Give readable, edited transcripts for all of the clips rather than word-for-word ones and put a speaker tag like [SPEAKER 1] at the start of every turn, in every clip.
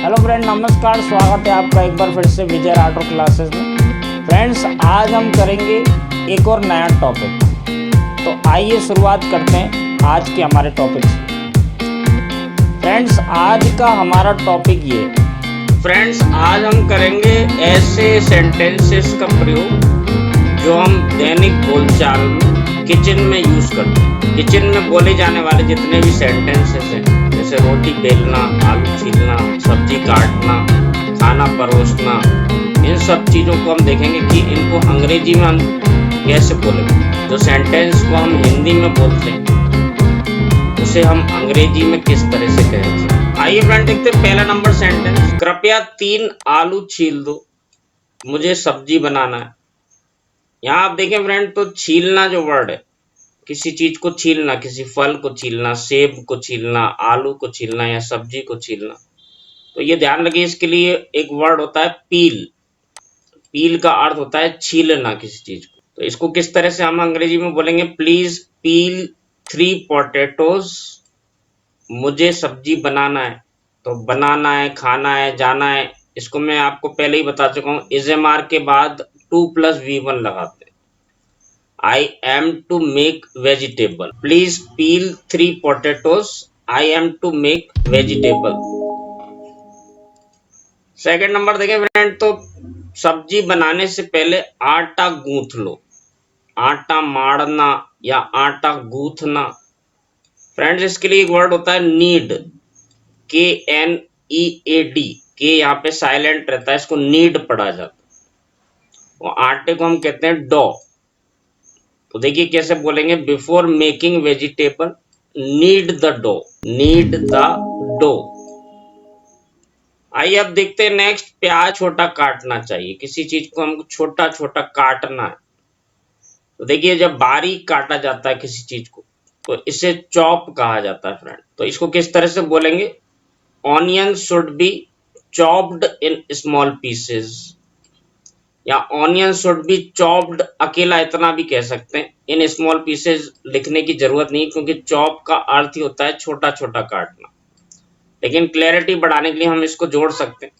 [SPEAKER 1] Hello friend, नमस्कार। स्वागत है आपका एक बार फिर से विजय राठौर क्लासेस में। फ्रेंड्स, आज हम करेंगे एक और नया टॉपिक। तो आइए शुरुआत करते हैं आज के हमारे टॉपिक से। फ्रेंड्स, आज का हमारा टॉपिक ये फ्रेंड्स आज हम करेंगे ऐसे सेंटेंसेस का प्रयोग जो हम दैनिक बोलचाल में किचन में यूज़ करते हैं। किचन में बोले जाने वाले जितने भी सेंटेंसेस हैं, जैसे रोटी बेलना, आलू छीलना, सब्जी काटना, खाना परोसना, इन सब चीज़ों को हम देखेंगे कि इनको अंग्रेजी में हम कैसे बोलेंगे। जो सेंटेंस को हम हिंदी में बोलते हैं उसे हम अंग्रेजी में किस तरह से कहेंगे। आइए फ्रेंड देखते हैं पहला नंबर सेंटेंस। कृपया 3 आलू छील दो, मुझे सब्जी बनाना है। यहाँ आप देखें फ्रेंड, तो छीलना जो वर्ड है, किसी चीज को छीलना, किसी फल को छीलना, सेब को छीलना, आलू को छीलना या सब्जी को छीलना, तो ये ध्यान रखिए, इसके लिए एक वर्ड होता है पील। पील का अर्थ होता है छीलना किसी चीज को। तो इसको किस तरह से हम अंग्रेजी में बोलेंगे? प्लीज पील 3 पोटैटोज, मुझे सब्जी बनाना है। तो बनाना है, खाना है, जाना है, इसको मैं आपको पहले ही बता चुका हूँ। इज एम आर के बाद 2+V1 लगाते हैं। I am to make vegetable. Please peel 3 potatoes. I am to make vegetable. Second number देखें फ्रेंड, तो सब्जी बनाने से पहले आटा गूंथ लो। आटा मारना या आटा गूंथना। फ्रेंड्स, इसके लिए एक वर्ड होता है नीड, KNEAD। के यहाँ पे साइलेंट रहता है, इसको नीड पढ़ा जाता है। और आटे को हम कहते हैं डो। तो देखिए कैसे बोलेंगे, before making vegetable need the dough, need the dough. आइए अब देखते हैं नेक्स्ट। प्याज छोटा काटना चाहिए, किसी चीज को हमको छोटा छोटा काटना है। तो देखिए, जब बारीक काटा जाता है किसी चीज को तो इसे चॉप कहा जाता है फ्रेंड। तो इसको किस तरह से बोलेंगे? Onion should be chopped in small pieces, या ऑनियन शुड बी चॉप्ड, अकेला इतना भी कह सकते हैं। इन स्मॉल पीसेज लिखने की जरूरत नहीं, क्योंकि चॉप का अर्थ ही होता है छोटा छोटा काटना। लेकिन क्लैरिटी बढ़ाने के लिए हम इसको जोड़ सकते हैं,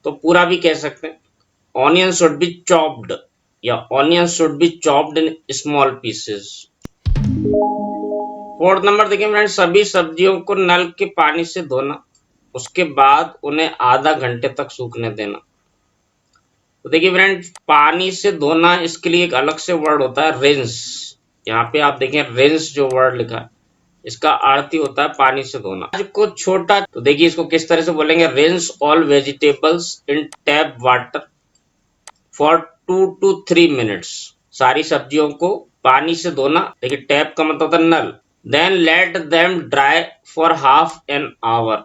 [SPEAKER 1] तो पूरा भी कह सकते हैं, ऑनियन शुड बी चॉप्ड या onion should be chopped in small pieces. Fourth number देखिए फ्रेंड, सभी सब्जियों को नल के पानी से धोना, उसके बाद उन्हें आधा घंटे तक सूखने देना। तो देखिए फ्रेंड, पानी से धोना, इसके लिए एक अलग से वर्ड होता है रिंस। यहाँ पे आप देखें रिंस जो वर्ड लिखा है, इसका अर्थ ही होता है पानी से धोना। आज को छोटा, तो देखिए इसको किस तरह से बोलेंगे? Rinse all vegetables in tap water for 2 to 3 minutes. सारी सब्जियों को पानी से धोना। देखिए टैप का मतलब होता है नल। Then let them dry for half an hour,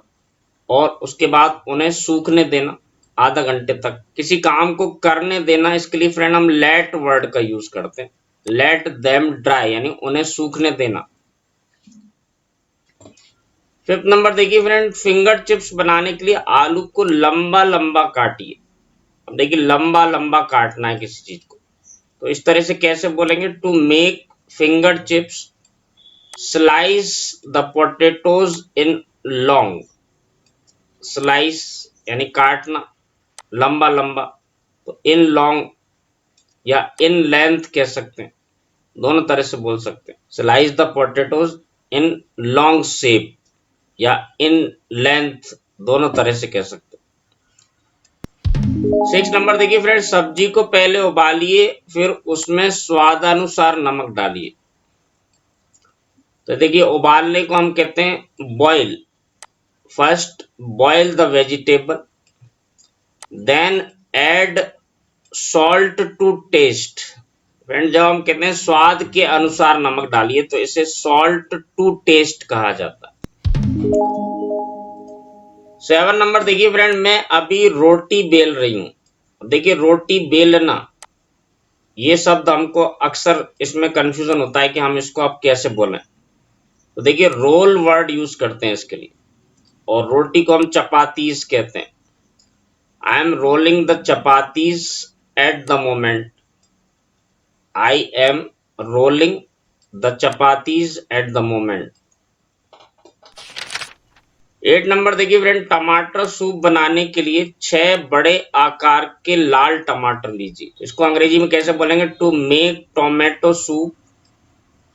[SPEAKER 1] और उसके बाद उन्हें सूखने देना आधा घंटे तक। किसी काम को करने देना, इसके लिए फ्रेंड हम लेट वर्ड का यूज करते हैं। लेट देम ड्राई यानी उन्हें सूखने देना। फिफ्थ नंबर देखिए फ्रेंड, फिंगर चिप्स बनाने के लिए आलू को लंबा लंबा काटिए। अब देखिए लंबा लंबा काटना है किसी चीज को, तो इस तरह से कैसे बोलेंगे? To make finger chips slice the potatoes in long. Slice यानी काटना, लंबा लंबा, तो इन लॉन्ग या इन लेंथ कह सकते हैं, दोनों तरह से बोल सकते हैं। Slice the potatoes in long shape या इन लेंथ, दोनों तरह से कह सकते हैं। 6 नंबर देखिए फ्रेंड, सब्जी को पहले उबालिए, फिर उसमें स्वादानुसार नमक डालिए। तो देखिए उबालने को हम कहते हैं boil. First boil the vegetable, then add salt to taste. Friend, जब हम कहते हैं स्वाद के अनुसार नमक डालिए, तो इसे सॉल्ट टू टेस्ट कहा जाता है। 7 नंबर देखिए फ्रेंड, मैं अभी रोटी बेल रही हूं। देखिए रोटी बेलना, ये शब्द हमको अक्सर इसमें कंफ्यूजन होता है कि हम इसको अब कैसे बोलें। तो देखिए रोल वर्ड यूज करते हैं इसके लिए, और रोटी को हम चपातीस कहते हैं। I am rolling the chapatis at the moment. I am rolling the chapatis at the moment. 8 number देखिए फ्रेंड, टमाटर सूप बनाने के लिए 6 बड़े आकार के लाल टमाटर लीजिए। इसको अंग्रेजी में कैसे बोलेंगे? To make tomato soup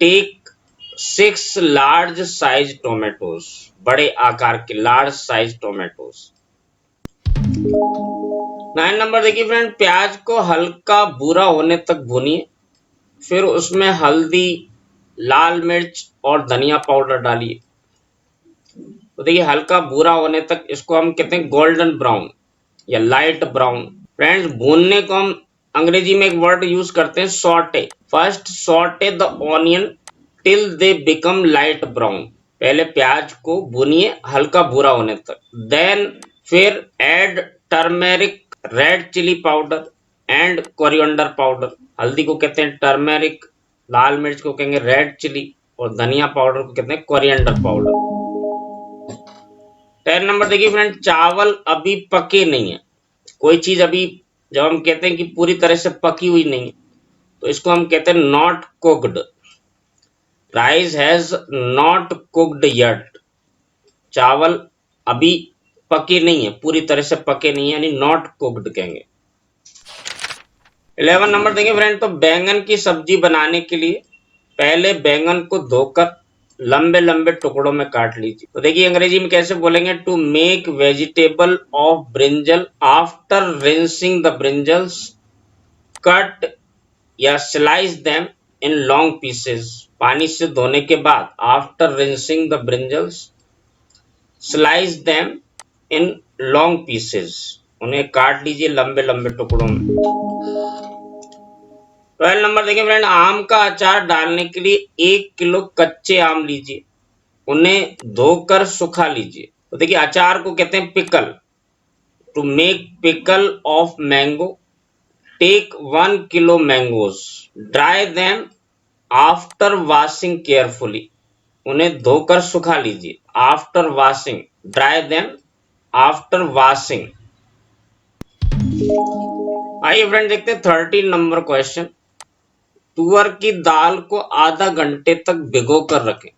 [SPEAKER 1] take 6 large size tomatoes. बड़े आकार के लार्ज साइज टोमेटोज। 9 नंबर देखिए फ्रेंड, प्याज को हल्का भूरा होने तक भूनिए, फिर उसमें हल्दी, लाल मिर्च और धनिया पाउडर डालिए। तो देखिए हल्का भूरा होने तक, इसको हम कहते हैं गोल्डन ब्राउन या लाइट ब्राउन। फ्रेंड्स, भूनने को हम अंग्रेजी में एक वर्ड यूज करते हैं saute. First saute the onion till they become light brown. पहले प्याज को भूनिए हल्का भूरा होने तक। देन फिर add turmeric, red chilli powder and coriander powder. हल्दी को कहते हैं टर्मेरिक, लाल मिर्च को कहेंगे रेड चिली और धनिया पाउडर को कहते हैं कोरिएंडर पाउडर। 10 नंबर देखिए फ्रेंड, चावल अभी पके नहीं है। कोई चीज अभी जब हम कहते हैं कि पूरी तरह से पकी हुई नहीं है, तो इसको हम कहते हैं not cooked. Rice has not cooked yet. चावल अभी पके नहीं है, पूरी तरह से पके नहीं है, यानी नॉट कुक्ड कहेंगे। 11 नंबर देखिए फ्रेंड, तो बैंगन की सब्जी बनाने के लिए पहले बैंगन को धोकर लंबे लंबे टुकड़ों में काट लीजिए। तो देखिए अंग्रेजी में कैसे बोलेंगे? To make vegetable of brinjal after rinsing the brinjals cut या slice them in long pieces. पानी से धोने के बाद after rinsing the brinjals slice them in long pieces, उन्हें काट लीजिए लंबे लंबे टुकड़ों में। 12 नंबर देखिए फ्रेंड, आम का अचार डालने के लिए 1 किलो कच्चे आम लीजिए, उन्हें धोकर सुखा लीजिए। तो देखिए अचार को कहते हैं pickle. To make pickle of mango take 1 kilo mangoes, dry them after washing carefully. उन्हें धोकर सुखा लीजिए। After washing, dry them after washing. आइए फ्रेंड देखते हैं 13 नंबर क्वेश्चन। तुअर की दाल को आधा घंटे तक भिगो कर रखें।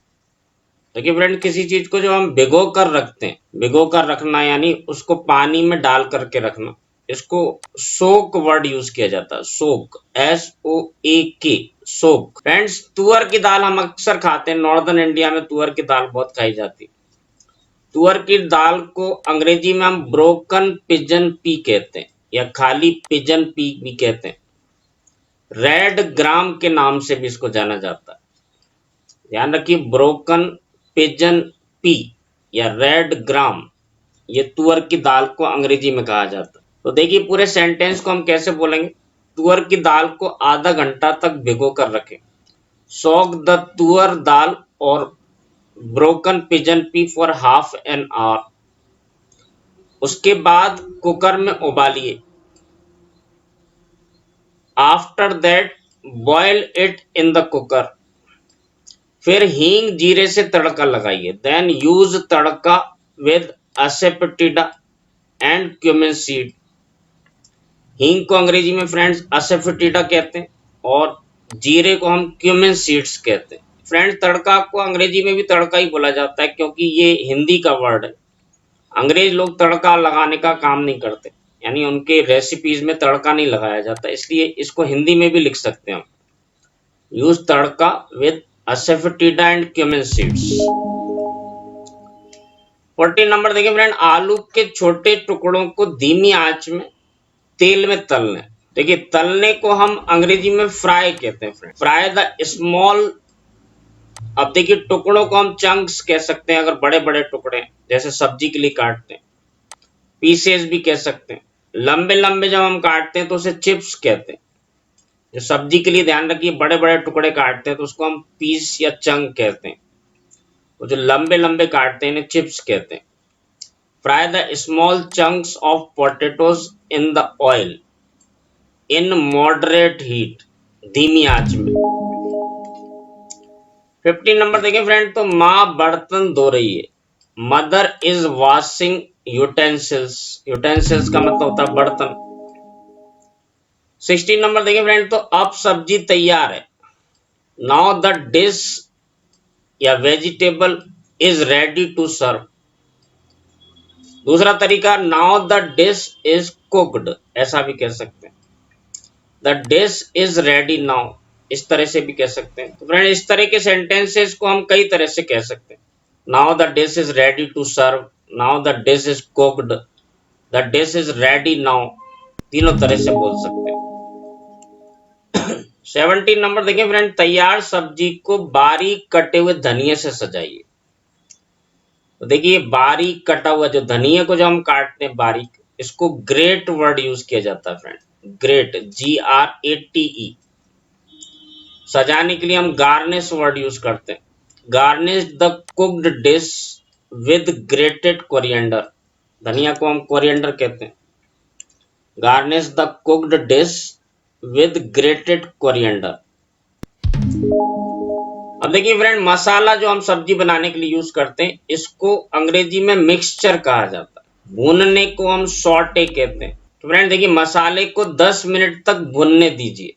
[SPEAKER 1] देखिए फ्रेंड, किसी चीज को जब हम भिगो कर रखते हैं, भिगो कर रखना यानी उसको पानी में डाल करके रखना, इसको सोक वर्ड यूज किया जाता है। सोक, SOAK, सोक। फ्रेंड्स, तुअर की दाल हम अक्सर खाते हैं, नॉर्दर्न इंडिया में तुअर की दाल बहुत खाई जाती है। तुअर की दाल को अंग्रेजी में हम ब्रोकन पिजन पी कहते हैं या खाली पिजन पी भी कहते हैं। रेड ग्राम के नाम से भी इसको जाना जाता है। ध्यान रखिए, ब्रोकन पिजन पी या रेड ग्राम, ये तुअर की दाल को अंग्रेजी में कहा जाता है। तो देखिए पूरे सेंटेंस को हम कैसे बोलेंगे? तुअर की दाल को आधा घंटा तक भिगो कर रखें। सोक द तुअर दाल और broken pigeon pea for half an hour. उसके बाद कुकर में उबालिए। After that boil it in the cooker. फिर हींग जीरे से तड़का लगाइए। Then use tadka with asafoetida and cumin seed. हींग को अंग्रेजी में फ्रेंड्स असेफेटिडा कहते हैं और जीरे को हम क्यूमिन सीड्स कहते हैं। फ्रेंड्स, तड़का को अंग्रेजी में भी तड़का ही बोला जाता है क्योंकि ये हिंदी का वर्ड है। अंग्रेज लोग तड़का लगाने का काम नहीं करते, यानी उनके रेसिपीज में तड़का नहीं लगाया जाता, इसलिए इसको हिंदी में भी लिख सकते हैं हम। Use tadka with asafoetida and cumin seeds. 14 number देखिए फ्रेंड, आलू के छोटे टुकड़ों को धीमी आंच में तेल में तलने। देखिए तलने को हम अंग्रेजी में फ्राई कहते हैं फ्रेंड। Fry the small. अब देखिए टुकड़ों को हम चंक्स कह सकते हैं अगर बड़े बड़े टुकड़े जैसे सब्जी के लिए काटते हैं। पीसेस भी कह सकते हैं। लंबे लंबे जब हम काटते हैं तो उसे चिप्स कहते हैं। जो सब्जी के लिए ध्यान रखिए बड़े बड़े टुकड़े काटते हैं तो उसको हम पीस या चंक कहते हैं। तो जो लंबे लंबे काटते हैं इन्हें चिप्स कहते हैं। Fry the small chunks of potatoes in the oil in moderate heat, धीमी आंच में। 15 नंबर देखिए फ्रेंड, तो माँ बर्तन धो रही है। Mother is washing utensils. Utensils का मतलब होता है बर्तन। 16 नंबर देखिए फ्रेंड, तो अब सब्जी तैयार है। नाउ द डिश या vegetable is ready to serve. दूसरा तरीका, now the dish is cooked, ऐसा भी कह सकते हैं। The dish is ready now, इस तरह से भी कह सकते हैं। तो फ्रेंड इस तरह के सेंटेंसेस को हम कई तरह से कह सकते हैं। Now the dish is ready to serve, now the dish is cooked, the dish is ready now, तीनों तरह से बोल सकते हैं। 17 नंबर देखिए फ्रेंड, तैयार सब्जी को बारीक कटे हुए धनिये से सजाइए। तो देखिए बारीक कटा हुआ जो धनिया को जो हम काटते हैं बारीक, इसको ग्रेट वर्ड यूज किया जाता है फ्रेंड, ग्रेट, GRATE। सजाने के लिए हम गार्निश वर्ड यूज करते हैं, garnish the cooked dish with grated coriander, धनिया को हम कोरिएंडर कहते हैं। Garnish the cooked dish with grated coriander. अब देखिए फ्रेंड, मसाला जो हम सब्जी बनाने के लिए यूज करते हैं, इसको अंग्रेजी में मिक्सचर कहा जाता है। भूनने को हम सॉटे कहते हैं। तो फ्रेंड देखिए, मसाले को 10 मिनट तक भुनने दीजिए,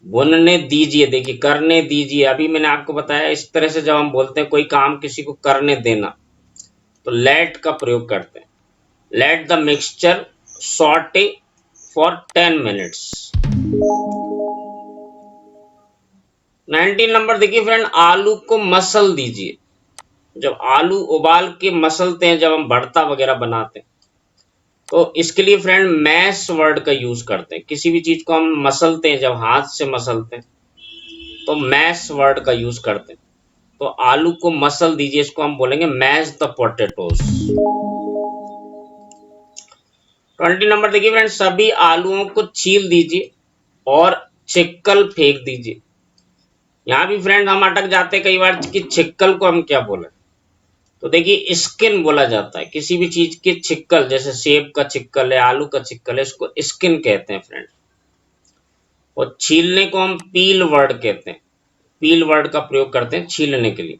[SPEAKER 1] भुनने दीजिए, देखिए करने दीजिए। अभी मैंने आपको बताया इस तरह से जब हम बोलते हैं कोई काम किसी को करने देना, तो लेट का प्रयोग करते हैं। Let the mixture saute for 10 minutes. 19 number देखिए फ्रेंड, आलू को मसल दीजिए। जब आलू उबाल के मसलते हैं, जब हम भरता वगैरह बनाते हैं, तो इसके लिए फ्रेंड मैश वर्ड का यूज करते हैं। किसी भी चीज को हम मसलते हैं, जब हाथ से मसलते हैं, तो मैश वर्ड का यूज करते हैं। तो आलू को मसल दीजिए, इसको हम बोलेंगे मैश द पोटैटोज। 20 नंबर देखिए फ्रेंड, सभी आलूओं को छील दीजिए और छिक्कल फेंक दीजिए। यहाँ भी फ्रेंड हम अटक जाते हैं कई बार कि छिक्कल को हम क्या बोले। तो देखिए स्किन बोला जाता है, किसी भी चीज की छिक्कल, जैसे सेब का छिक्कल है, आलू का छिक्कल है, इसको स्किन कहते हैं फ्रेंड। और छीलने को हम पील वर्ड कहते हैं, पील वर्ड का प्रयोग करते हैं छीलने के लिए।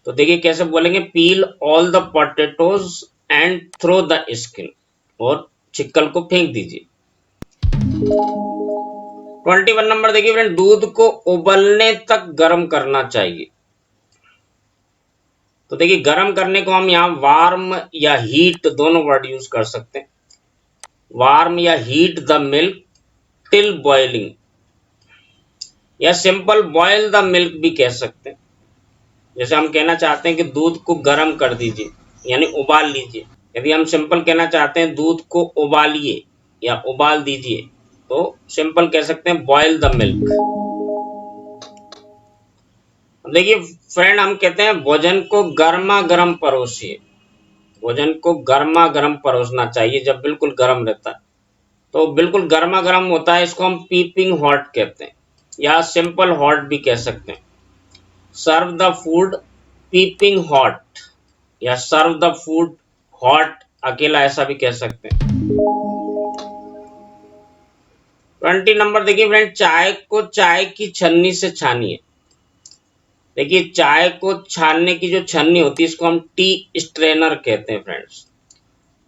[SPEAKER 1] तो देखिए कैसे बोलेंगे, peel all the potatoes and throw the skin, और छिक्कल को फेंक दीजिए। 21 नंबर देखिए फ्रेंड, दूध को उबलने तक गर्म करना चाहिए। तो देखिए गर्म करने को हम यहाँ वार्म या हीट दोनों वर्ड यूज कर सकते हैं। वार्म या heat the milk till boiling, या सिंपल बॉयल द मिल्क भी कह सकते हैं। जैसे हम कहना चाहते हैं कि दूध को गर्म कर दीजिए, यानी उबाल लीजिए। यदि हम सिंपल कहना चाहते हैं दूध को उबालिए या उबाल दीजिए, तो सिंपल कह सकते हैं बॉयल द मिल्क। देखिए फ्रेंड, हम कहते हैं भोजन को गर्मा गर्म परोसिए। भोजन को गर्मा गर्म परोसना चाहिए, जब बिल्कुल गर्म रहता है। तो बिल्कुल गर्मा गर्म होता है, इसको हम पीपिंग हॉट कहते हैं, या सिंपल हॉट भी कह सकते हैं। Serve the food piping hot, या सर्व द फूड हॉट अकेला, ऐसा भी कह सकते हैं। 20 नंबर देखिए फ्रेंड, चाय को चाय की छन्नी से छानिए। देखिए चाय को छानने की जो छन्नी होती है, इसको हम टी स्ट्रेनर कहते हैं फ्रेंड्स।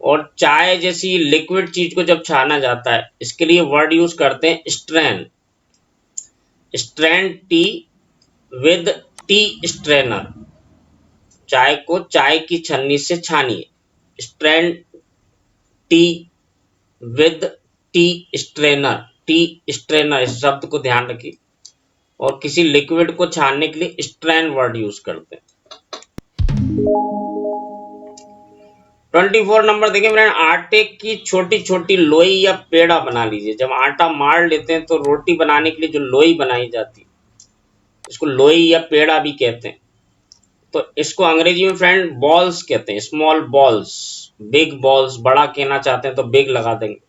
[SPEAKER 1] और चाय जैसी लिक्विड चीज को जब छाना जाता है, इसके लिए वर्ड यूज करते हैं strain, strain tea with tea strainer. चाय को चाय की छन्नी से छानिए, strain tea with tea strainer, tea strainer, इस शब्द को ध्यान रखिए। और किसी लिक्विड को छानने के लिए स्ट्रेन वर्ड यूज करते हैं। 24 नंबर देखिए फ्रेंड, आटे की छोटी छोटी लोई या पेड़ा बना लीजिए। जब आटा मार लेते हैं, तो रोटी बनाने के लिए जो लोई बनाई जाती है, इसको लोई या पेड़ा भी कहते हैं। तो इसको अंग्रेजी में फ्रेंड बॉल्स कहते हैं, स्मॉल बॉल्स, बिग बॉल्स, बड़ा कहना चाहते हैं तो बिग लगा देंगे।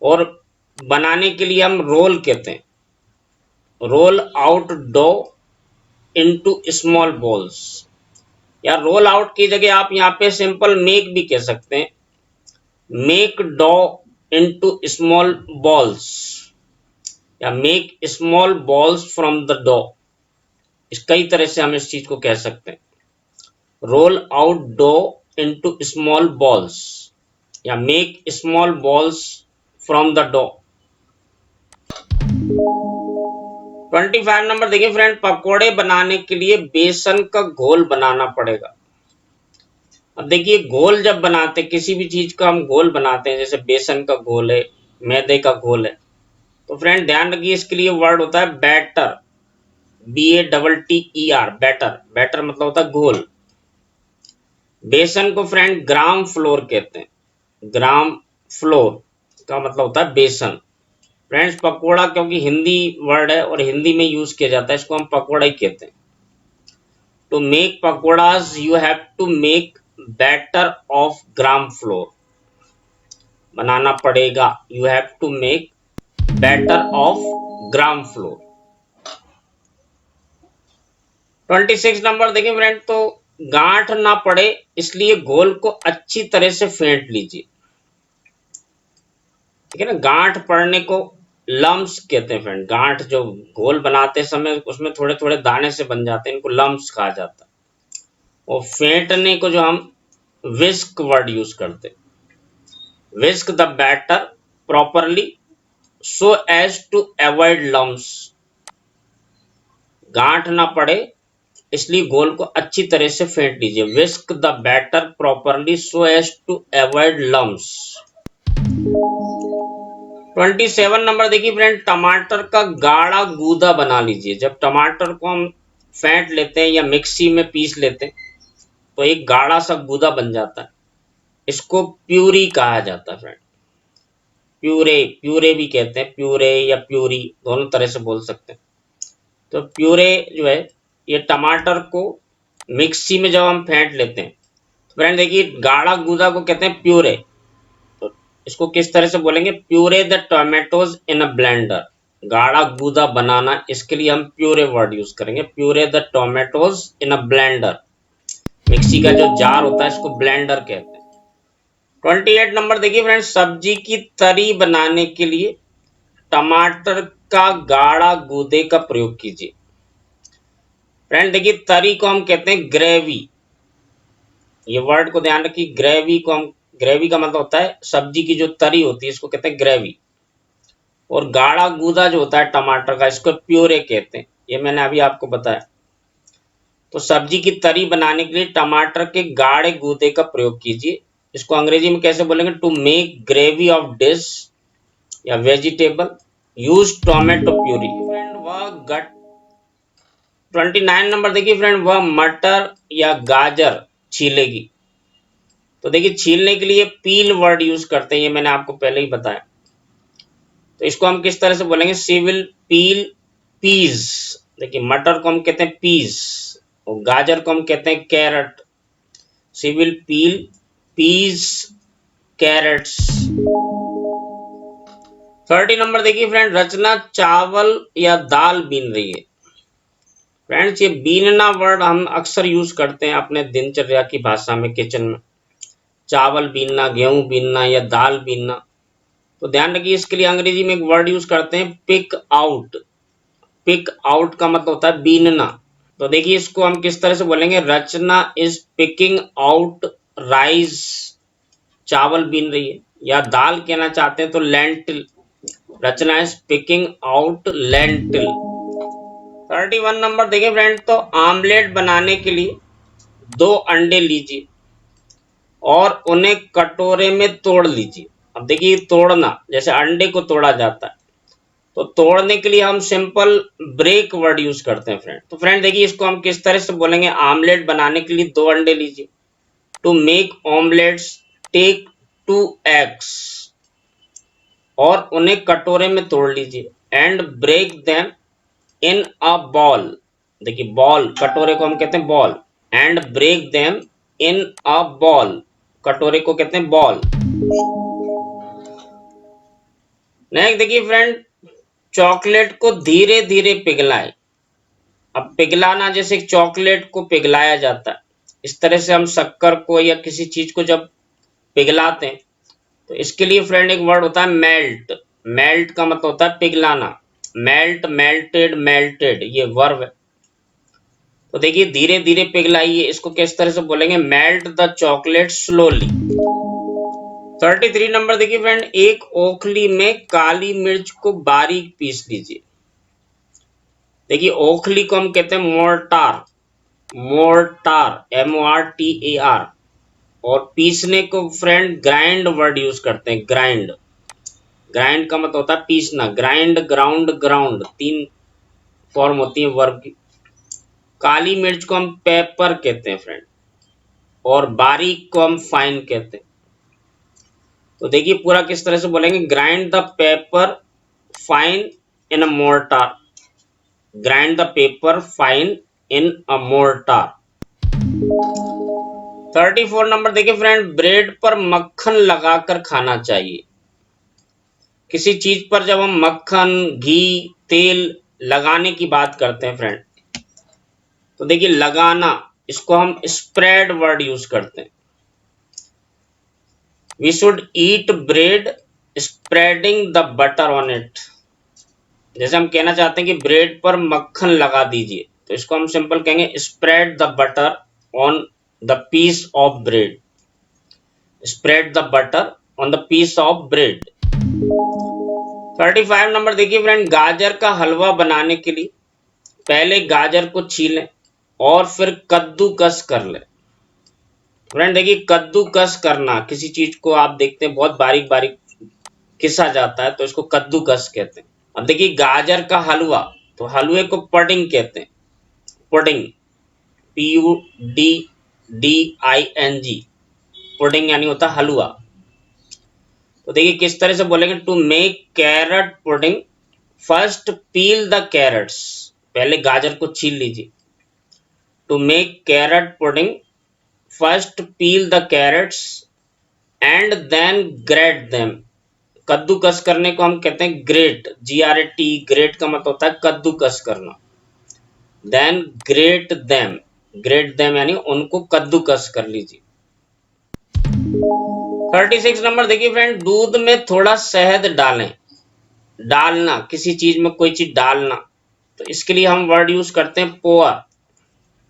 [SPEAKER 1] और बनाने के लिए हम रोल कहते हैं, roll out dough into small balls, या रोल आउट की जगह आप यहाँ पे सिंपल मेक भी कह सकते हैं, make dough into small balls, या make small balls from the dough. इस कई तरह से हम इस चीज को कह सकते हैं, roll out dough into small balls, या make small balls from the dough. 25 number देखिए फ्रेंड, पकोड़े बनाने के लिए बेसन का घोल बनाना पड़ेगा। अब देखिए घोल जब बनाते किसी भी चीज का हम घोल बनाते हैं, जैसे बेसन का घोल है, मैदे का घोल है, तो फ्रेंड ध्यान रखिए इसके लिए वर्ड होता है बैटर, BATTER, बैटर। बैटर मतलब होता है घोल। बेसन को फ्रेंड ग्राम फ्लोर कहते हैं। ग्राम फ्लोर का मतलब होता है बेसन। फ्रेंड्स पकोड़ा क्योंकि हिंदी वर्ड है और हिंदी में यूज किया जाता है, इसको हम पकोड़ा ही कहते हैं। To make pakoras you have to make batter of gram flour. बनाना पड़ेगा, you have to make batter of gram flour. 26 number देखिए फ्रेंड, तो गांठ ना पड़े इसलिए घोल को अच्छी तरह से फेंट लीजिए। ठीक है ना, गांठ पड़ने को लम्स कहते हैं फ्रेंड। गांठ जो घोल बनाते समय उसमें थोड़े थोड़े दाने से बन जाते हैं, इनको लम्स कहा जाता है। और फेंटने को जो हम विस्क वर्ड यूज करते हैं। Whisk the batter properly so as to avoid lumps. गांठ ना पड़े इसलिए घोल को अच्छी तरह से फेंट लीजिए। Whisk the batter properly so as to avoid lumps. 27 number देखिए फ्रेंड, टमाटर का गाढ़ा गूदा बना लीजिए। जब टमाटर को हम फेंट लेते हैं या मिक्सी में पीस लेते हैं तो एक गाढ़ा सा गूदा बन जाता है, इसको प्यूरी कहा जाता है फ्रेंड। प्यूरे, प्यूरे भी कहते हैं, प्यूरे या प्यूरी दोनों तरह से बोल सकते हैं। तो प्यूरे जो है ये टमाटर को मिक्सी में जब हम फेंट लेते हैं तो फ्रेंड देखिए गाढ़ा गूदा को कहते हैं प्यूरे। तो इसको किस तरह से बोलेंगे, puree the tomatoes in a blender. गाढ़ा गूदा बनाना, इसके लिए हम प्यूरे वर्ड यूज करेंगे। Puree the tomatoes in a blender. Mixie का जो जार होता है इसको ब्लेंडर कहते हैं। 28 नंबर देखिए फ्रेंड, सब्जी की तरी बनाने के लिए टमाटर का गाढ़ा गूदे का प्रयोग कीजिए। फ्रेंड देखिए तरी को हम कहते हैं ग्रेवी। ये वर्ड को ध्यान रखिए, ग्रेवी को हम, ग्रेवी का मतलब होता है सब्जी की जो तरी होती है इसको कहते हैं ग्रेवी। और गाढ़ा गूदा जो होता है टमाटर का, इसको प्यूरे कहते हैं। ये मैंने अभी आपको बताया। तो सब्जी की तरी बनाने के लिए टमाटर के गाढ़े गूदे का प्रयोग कीजिए। इसको अंग्रेजी में कैसे बोलेंगे, to make gravy of dish या vegetable use tomato puree. Friend वह गट 29 नंबर देखिए फ्रेंड, वह मटर या गाजर छीलेगी। तो देखिए छीलने के लिए पील वर्ड यूज करते हैं, ये मैंने आपको पहले ही बताया। तो इसको हम किस तरह से बोलेंगे, सी विल पील पीज। देखिए मटर को हम कहते हैं पीज और गाजर को हम कहते हैं carrot. She will peel peas carrots. 30 number देखिए फ्रेंड, रचना चावल या दाल बीन रही है। फ्रेंड्स ये बीनना वर्ड हम अक्सर यूज करते हैं अपने दिनचर्या की भाषा में, किचन में। चावल बीनना, गेहूं बीनना या दाल बीनना। तो ध्यान रखिए इसके लिए अंग्रेजी में एक वर्ड यूज करते हैं पिक आउट। पिक आउट का मतलब होता है बीनना। तो देखिए इसको हम किस तरह से बोलेंगे, Rachna is picking out rice. चावल बीन रही है। या दाल कहना चाहते हैं तो lentil. Rachna is picking out lentil. 31 number देखिए फ्रेंड, तो आमलेट बनाने के लिए 2 अंडे लीजिए और उन्हें कटोरे में तोड़ लीजिए। अब देखिए तोड़ना, जैसे अंडे को तोड़ा जाता है, तो तोड़ने के लिए हम सिंपल ब्रेक वर्ड यूज करते हैं फ्रेंड। तो फ्रेंड देखिए इसको हम किस तरह से बोलेंगे, आमलेट बनाने के लिए 2 अंडे लीजिए। To make omelettes take 2 eggs और उन्हें कटोरे में तोड़ लीजिए। And break them in a bowl. देखिए बॉल, कटोरे को हम कहते हैं bowl. And break them in a bowl, कटोरे को कहते हैं बॉल। नेक्स्ट देखिए फ्रेंड, चॉकलेट को धीरे धीरे पिघलाएं। अब पिघलाना, जैसे चॉकलेट को पिघलाया जाता है, इस तरह से हम शक्कर को या किसी चीज को जब पिघलाते हैं तो इसके लिए फ्रेंड एक वर्ड होता है मेल्ट। मेल्ट का मतलब होता है पिघलाना। मेल्ट, मेल्टेड, मेल्टेड, ये वर्ब है। तो देखिए धीरे धीरे पिघलाइए, इसको किस तरह से बोलेंगे, melt the chocolate slowly. 33 number देखिए फ्रेंड, एक ओखली में काली मिर्च को बारीक पीस लीजिए। देखिए ओखली को हम कहते हैं मोर्टार। Mortar, MORTAR।
[SPEAKER 2] और पीसने को फ्रेंड ग्राइंड वर्ड यूज करते हैं। ग्राइंड, ग्राइंड का मतलब होता है पीसना। ग्राइंड, ग्राउंड, ग्राउंड, 3 फॉर्म होती है वर्ब की। काली मिर्च को हम पेपर कहते हैं फ्रेंड, और बारीक को हम फाइन कहते हैं। तो देखिए पूरा किस तरह से बोलेंगे, grind the paper fine in a mortar. Grind the paper fine in a mortar. 34 number देखिए फ्रेंड, ब्रेड पर मक्खन लगाकर खाना चाहिए। किसी चीज पर जब हम मक्खन, घी, तेल लगाने की बात करते हैं फ्रेंड, तो देखिए लगाना, इसको हम स्प्रेड वर्ड यूज करते हैं। We should eat bread spreading the butter on it. जैसे हम कहना चाहते हैं कि ब्रेड पर मक्खन लगा दीजिए, तो इसको हम सिंपल कहेंगे spread the butter on the piece of bread. Spread the butter on the piece of bread. 35 number देखिए फ्रेंड, गाजर का हलवा बनाने के लिए पहले गाजर को छीलें और फिर कद्दूकस कर लें। फ्रेंड देखिए कद्दूकस करना, किसी चीज को आप देखते हैं बहुत बारीक बारीक घिसा जाता है, तो इसको कद्दूकस कहते हैं। अब देखिए गाजर का हलवा, तो हलवे को पुडिंग कहते हैं। पुडिंग, PUDDING, पुडिंग यानी होता है हलवा। तो देखिए किस तरह से बोलेंगे, to make carrot pudding first peel the carrots. पहले गाजर को छील लीजिए। To make carrot pudding first peel the carrots and then grate them. कद्दूकस करने को हम कहते हैं ग्रेट, GRAT। ग्रेट का मतलब होता है कद्दूकस करना। Then grate them, grate them यानी उनको कद्दूकस कर लीजिए। 36 नंबर देखिए फ्रेंड, दूध में थोड़ा शहद डालें। डालना, किसी चीज में कोई चीज डालना, तो इसके लिए हम वर्ड यूज करते हैं पोअर।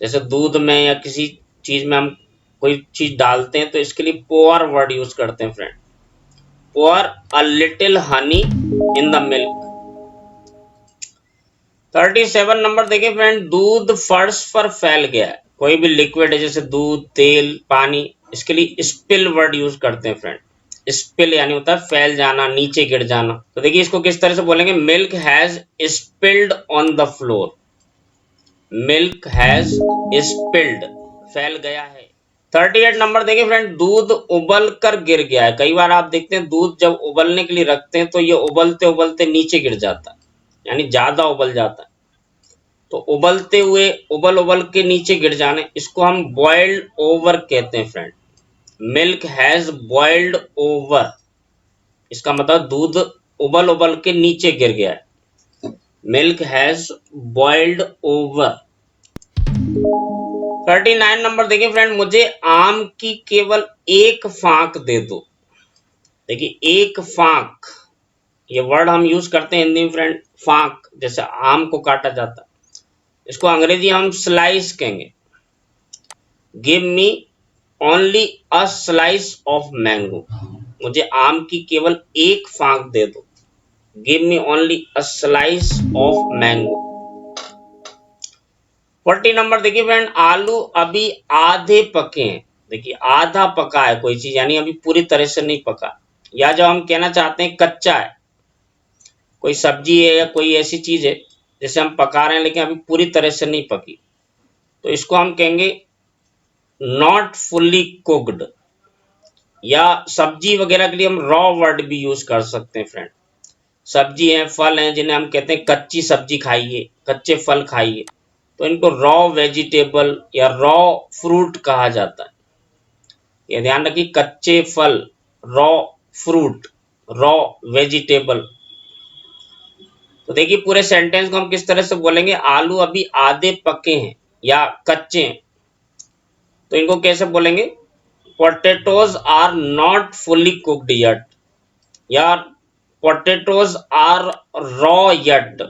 [SPEAKER 2] जैसे दूध में या किसी चीज में हम कोई चीज डालते हैं, तो इसके लिए पोअर वर्ड यूज करते हैं friend. Pour a little honey in the milk. 37 number देखिए फ्रेंड, दूध फर्श पर फैल गया है। कोई भी लिक्विड है जैसे दूध, तेल, पानी, इसके लिए स्पिल वर्ड यूज करते हैं फ्रेंड। स्पिल यानी होता है फैल जाना, नीचे गिर जाना। तो देखिए इसको किस तरह से बोलेंगे, milk has spilled on the floor. Milk has spilled, फैल गया है। 38 नंबर देखिए फ्रेंड, दूध उबल कर गिर गया है। कई बार आप देखते हैं दूध जब उबलने के लिए रखते हैं तो ये उबलते उबलते नीचे गिर जाता है, यानी ज्यादा उबल जाता है। तो उबलते हुए उबल उबल के नीचे गिर जाने, इसको हम बॉइल्ड ओवर कहते हैं friend. Milk has boiled over, इसका मतलब दूध उबल उबल के नीचे गिर गया है। Milk has boiled over. 39 number देखिए फ्रेंड, मुझे आम की केवल एक फांक दे दो। देखिए एक फांक, ये वर्ड हम यूज करते हैं हिंदी में फ्रेंड, फांक, जैसे आम को काटा जाता है, इसको अंग्रेजी हम स्लाइस कहेंगे। Give me only a slice of mango. मुझे आम की केवल एक फांक दे दो। Give me only a slice of mango. 40 number देखिए फ्रेंड, आलू अभी आधे पके हैं। देखिए आधा पका है कोई चीज, यानी अभी पूरी तरह से नहीं पका। या जब हम कहना चाहते हैं कच्चा है, कोई सब्जी है या कोई ऐसी चीज है जैसे हम पका रहे हैं लेकिन अभी पूरी तरह से नहीं पकी, तो इसको हम कहेंगे नॉट फुल्ली कुक्ड। या सब्जी वगैरह के लिए हम रॉ वर्ड भी यूज कर सकते हैं फ्रेंड। सब्जी है, फल है, जिन्हें हम कहते हैं कच्ची सब्जी खाइए, कच्चे फल खाइए, तो इनको रॉ वेजिटेबल या रॉ फ्रूट कहा जाता है। ये ध्यान रखिए, कच्चे फल, रॉ फ्रूट, रॉ वेजिटेबल। तो देखिए पूरे सेंटेंस को हम किस तरह से बोलेंगे, आलू अभी आधे पके हैं या कच्चे हैं, तो इनको कैसे बोलेंगे, potatoes are not fully cooked yet, या potatoes are raw yet,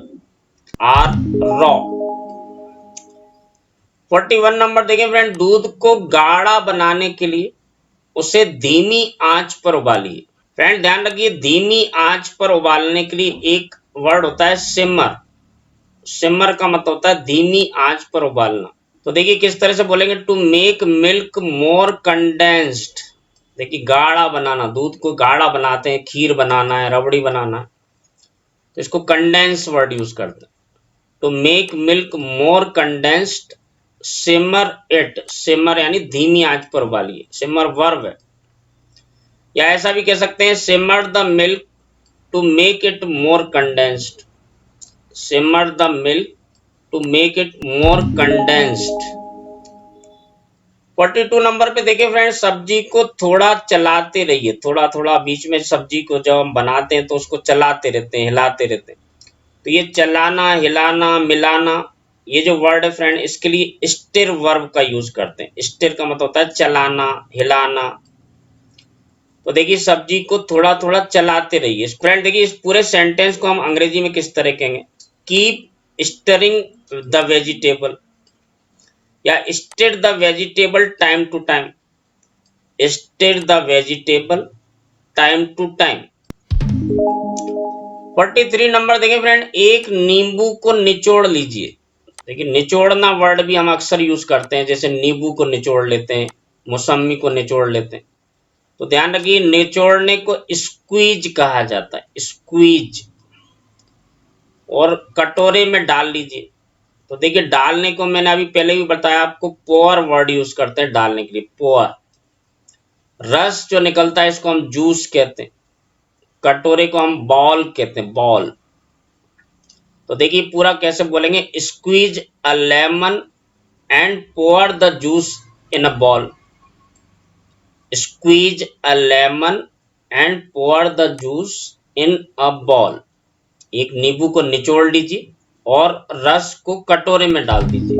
[SPEAKER 2] are raw. 41 number देखिए फ्रेंड, दूध को गाढ़ा बनाने के लिए उसे धीमी आंच पर उबालिए। फ्रेंड ध्यान रखिए, धीमी आंच पर उबालने के लिए एक वर्ड होता है सिमर। सिमर का मतलब होता है धीमी आंच पर उबालना। तो देखिए किस तरह से बोलेंगे, to make milk more condensed. देखिए गाढ़ा बनाना, दूध को गाढ़ा बनाते हैं, खीर बनाना है, रबड़ी बनाना है, तो इसको कंडेंस वर्ड यूज करते हैं। To make milk more condensed, simmer it, simmer यानी धीमी आंच पर उबालिए, सिमर वर्ब है। या ऐसा भी कह सकते हैं, simmer the milk to make it more condensed, simmer the milk to make it more condensed. 42 number पे देखिए फ्रेंड्स, सब्जी को थोड़ा चलाते रहिए, थोड़ा थोड़ा बीच में सब्जी को जब हम बनाते हैं तो उसको चलाते रहते हैं, हिलाते रहते हैं। तो ये चलाना, हिलाना, मिलाना, ये जो वर्ड है फ्रेंड, इसके लिए स्टिर वर्ब का यूज करते हैं। स्टिर का मतलब होता है चलाना, हिलाना। तो देखिए सब्जी को थोड़ा थोड़ा चलाते रहिए। फ्रेंड देखिए इस पूरे सेंटेंस को हम अंग्रेजी में किस तरह कहेंगे, कीप स्टिरिंग द वेजिटेबल, या stir the vegetable time to time, stir the vegetable time to time. 43 number देखिए फ्रेंड, एक नींबू को निचोड़ लीजिए। देखिए निचोड़ना वर्ड भी हम अक्सर यूज करते हैं, जैसे नींबू को निचोड़ लेते हैं, मौसमी को निचोड़ लेते हैं। तो ध्यान रखिए निचोड़ने को स्क्वीज कहा जाता है, स्क्वीज। और कटोरे में डाल लीजिए। तो देखिए डालने को मैंने अभी पहले भी बताया आपको, पोर वर्ड यूज करते हैं डालने के लिए, पोर। रस जो निकलता है इसको हम जूस कहते हैं, कटोरे को हम बॉल कहते हैं, बॉल। तो देखिए पूरा कैसे बोलेंगे, squeeze a lemon and pour the juice in a bowl, squeeze a lemon and pour the juice in a bowl. एक नींबू को निचोड़ लीजिए और रस को कटोरे में डाल दीजिए।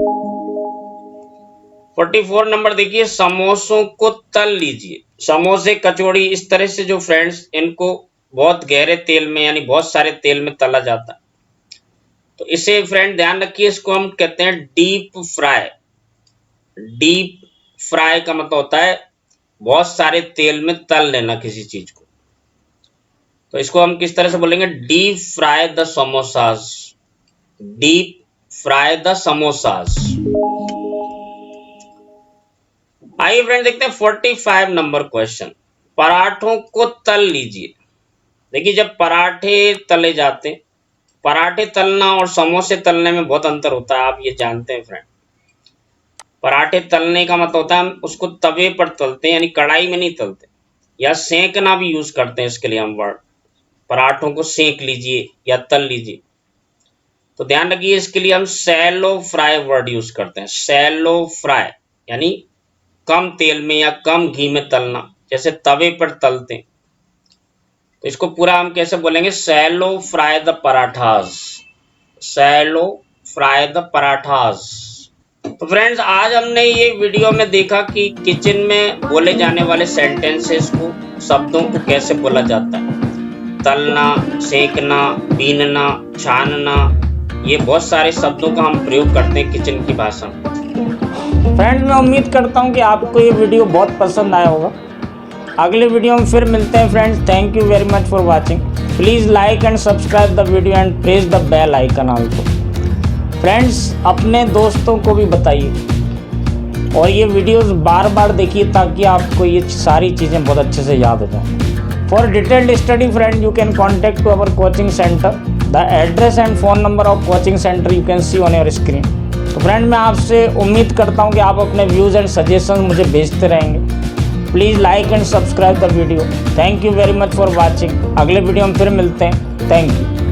[SPEAKER 2] 44 नंबर देखिए, समोसों को तल लीजिए। समोसे, कचौड़ी, इस तरह से जो फ्रेंड्स, इनको बहुत गहरे तेल में यानी बहुत सारे तेल में तला जाता है। तो इसे फ्रेंड ध्यान रखिए, इसको हम कहते हैं डीप फ्राई। डीप फ्राई का मतलब होता है बहुत सारे तेल में तल लेना किसी चीज को। तो इसको हम किस तरह से बोलेंगे, deep fry the samosas, deep fry the samosas. आइए फ्रेंड देखते हैं 45 नंबर क्वेश्चन, पराठों को तल लीजिए। देखिए जब पराठे तले जाते हैं, पराठे तलना और समोसे तलने में बहुत अंतर होता है, आप ये जानते हैं फ्रेंड। पराठे तलने का मतलब होता है हम उसको तवे पर तलते हैं, यानी कढ़ाई में नहीं तलते, या सेंकना भी यूज करते हैं इसके लिए हम वर्ड, पराठों को सेंक लीजिए या तल लीजिए। तो ध्यान रखिए इसके लिए हम सैलो फ्राई वर्ड यूज करते हैं, सैलो फ्राई यानी कम तेल में या कम घी में तलना, जैसे तवे पर तलते हैं। तो इसको पूरा हम कैसे बोलेंगे, shallow fry the parathas, shallow fry the parathas. तो फ्रेंड्स आज हमने ये वीडियो में देखा कि किचन में बोले जाने वाले सेंटेंसेस को, शब्दों को कैसे बोला जाता है। तलना, सेकना, बीनना, छानना, ये बहुत सारे शब्दों का हम प्रयोग करते हैं किचन की भाषा में।
[SPEAKER 1] फ्रेंड्स मैं उम्मीद करता हूँ कि आपको ये वीडियो बहुत पसंद आया होगा। अगले वीडियो में फिर मिलते हैं friends. Thank you very much for watching. Please like and subscribe the video and press the bell icon also. Friends अपने दोस्तों को भी बताइए और ये वीडियोस बार बार देखिए ताकि आपको ये सारी चीज़ें बहुत अच्छे से याद हो जाएं। For detailed study friend you can contact to our coaching centre. The address and phone number of coaching centre you can see on your screen. तो फ्रेंड मैं आपसे उम्मीद करता हूँ कि आप अपने व्यूज़ एंड सजेशन मुझे भेजते रहेंगे। Please like and subscribe the video. Thank you very much for watching. अगले वीडियो में फिर मिलते हैं। Thank you.